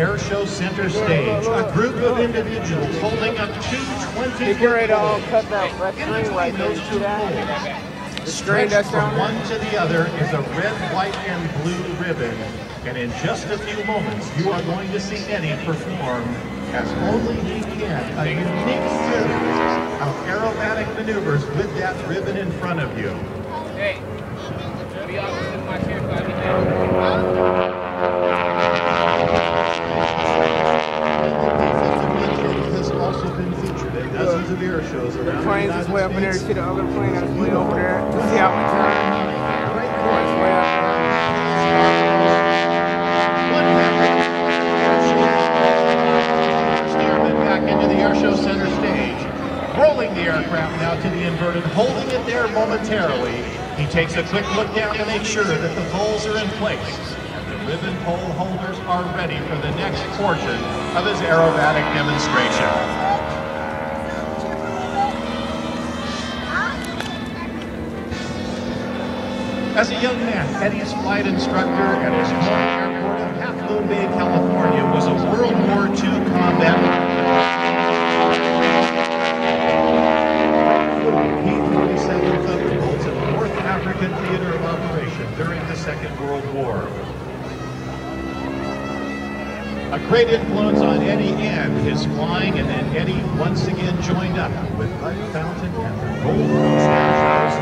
airshow center stage, a group of individuals holding up two 20-foot poles. Cut that red string right there. Those two poles, The string that's from down one to the other is a red, white, and blue ribbon. And in just a few moments, you are going to see Eddie perform as only he can, a unique series of aerobatic maneuvers with that ribbon in front of you. Hey, be honest with my chair, has also been featured in dozens of air shows around the planes United is way up in there. States. See the other plane that's way over there. See how we turn? It's way up there. Back into the airshow center stage, rolling the aircraft now to the inverted, holding it there momentarily. He takes a quick look down to make sure that the poles are in place. And the ribbon pole holders are ready for the next portion of his aerobatic demonstration. As a young man, Eddie's flight instructor at his home airport of Half Moon Bay, California, was a World War II combat P-47 Thunderbolts in the North African theater of operation during the Second World War. A great influence on Eddie and his flying, and then Eddie once again joined up with Bud Fountain and the Golden Shows.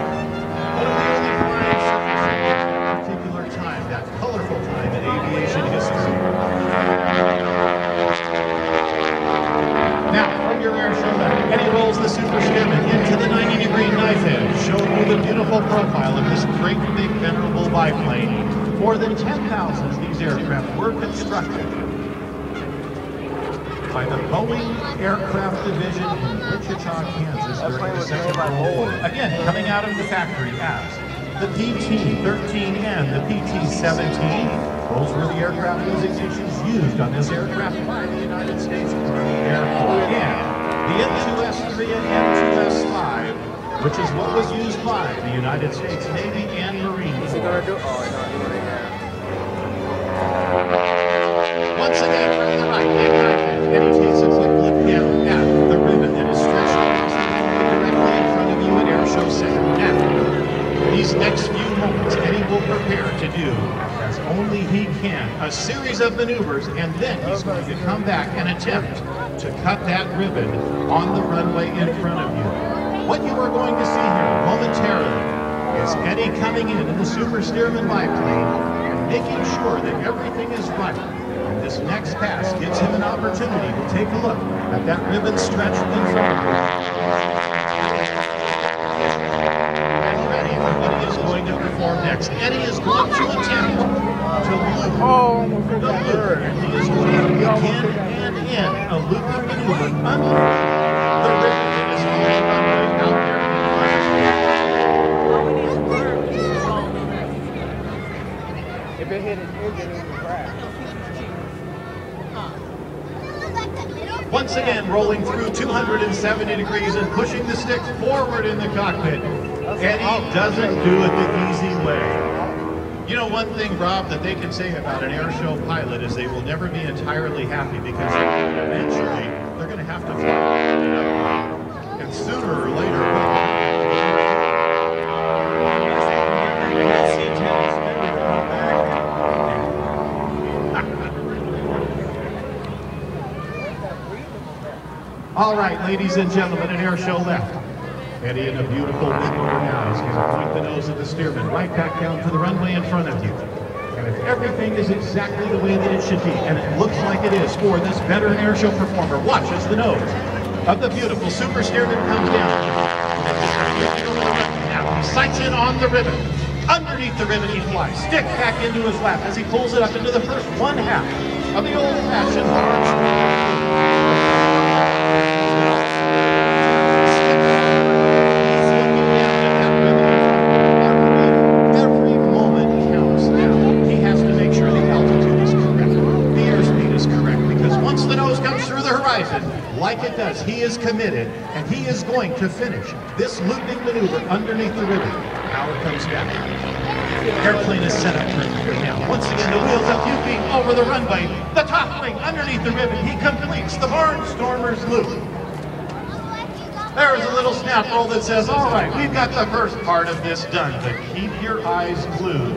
One of the only flying surfaces at a particular time, that colorful time in aviation history. Now, from your airshow left, Eddie rolls the Super Stearman into the 90-degree knife edge, showing you the beautiful profile of this great big venerable biplane. More than 10,000 of these aircraft were constructed by the Boeing Aircraft Division in Wichita, Kansas during the Second World War. Again, coming out of the factory as the PT-13 and the PT-17. Those were the aircraft designations used on this aircraft by the United States Army Air Force. And the M2S3 and M2S5, which is what was used by the United States Navy and Marine Corps. Is he gonna do? Oh, no, he Once again, from the right, Eddie takes a quick look down at the ribbon that is stretched directly in front of you at airshow center. Now, these next few moments, Eddie will prepare to do, as only he can, a series of maneuvers, and then he's going to come back and attempt to cut that ribbon on the runway in front of you. What you are going to see here momentarily is Eddie coming in the Super Stearman biplane and making sure that everything is right. And this next pass gives him an opportunity to take a look at that ribbon stretch in front of him. Ready for what he is going to perform next. Eddie is going to attempt to loop the loop. He is going to begin and end a looping maneuver under the ribbon that is on the runway out there. If it hit his engine, it would crash. Once again, rolling through 270 degrees and pushing the stick forward in the cockpit. Eddie doesn't do it the easy way. You know, one thing, Rob, that they can say about an airshow pilot is they will never be entirely happy because eventually they're going to have to fly it up. And sooner or later, all right, ladies and gentlemen, an airshow left. Eddie in a beautiful wing over now. He's going to point the nose of the Stearman right back down to the runway in front of you. And if everything is exactly the way that it should be, and it looks like it is for this veteran airshow performer, watch as the nose of the beautiful Super Stearman comes down. Now he sights in on the ribbon. Underneath the ribbon he flies. Stick back into his lap as he pulls it up into the first one half of the old-fashioned large. Every moment counts now. He has to make sure the altitude is correct, the airspeed is correct, because once the nose comes through the horizon, like it does, he is committed, and he is going to finish this looping maneuver underneath the ribbon. Now it comes down. Airplane is set up perfectly now. Once again, the wheels a few feet over the runway. The top wing underneath the ribbon. He completes the Barnstormer's loop. There's a little snap roll that says, all right, we've got the first part of this done, but keep your eyes glued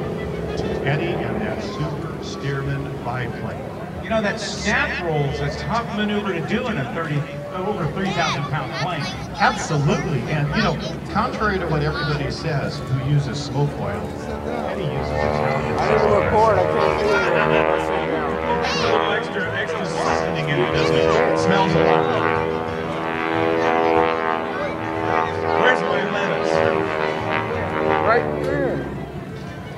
to Eddie and that super Stearman biplane. You know, that snap roll's a tough maneuver to do in a over 3,000-pound plane. Absolutely, and you know, contrary to what everybody says who uses smoke oil, Eddie uses Italian. I didn't record, I can't do it. A little extra seasoning in it, doesn't it? It smells a lot. Where's my lettuce? Right there.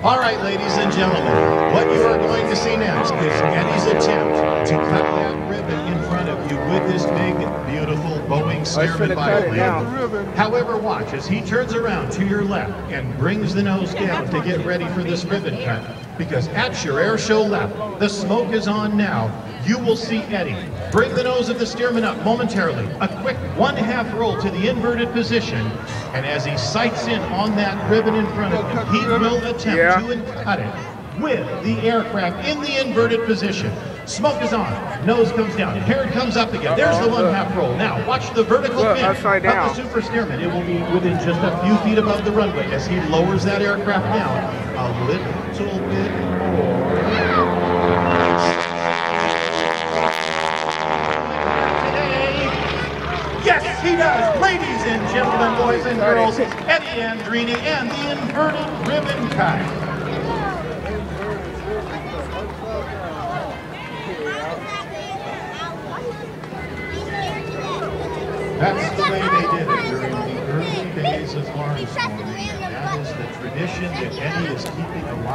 All right, ladies and gentlemen, what you are going to see next is Eddie's attempt to cut that ribbon in front of you with this big, beautiful Boeing Stearman biplane. However, watch as he turns around to your left and brings the nose down to get ready for this ribbon cut. Because at your air show left, the smoke is on now. You will see Eddie bring the nose of the Stearman up momentarily, a quick 1/2 roll to the inverted position, and as he sights in on that ribbon in front of him, he will attempt to cut it with the aircraft in the inverted position. Smoke is on, nose comes down, hair comes up again. There's the 1/2 roll. Now watch the vertical fin of the Super Stearman. It will be within just a few feet above the runway as he lowers that aircraft down a little bit more. Yes, he does. Ladies and gentlemen, boys and girls, Eddie Andrini and the inverted ribbon cut. That's the way they did it during the early days of Barnstorming, and that is the tradition that Eddie is keeping alive.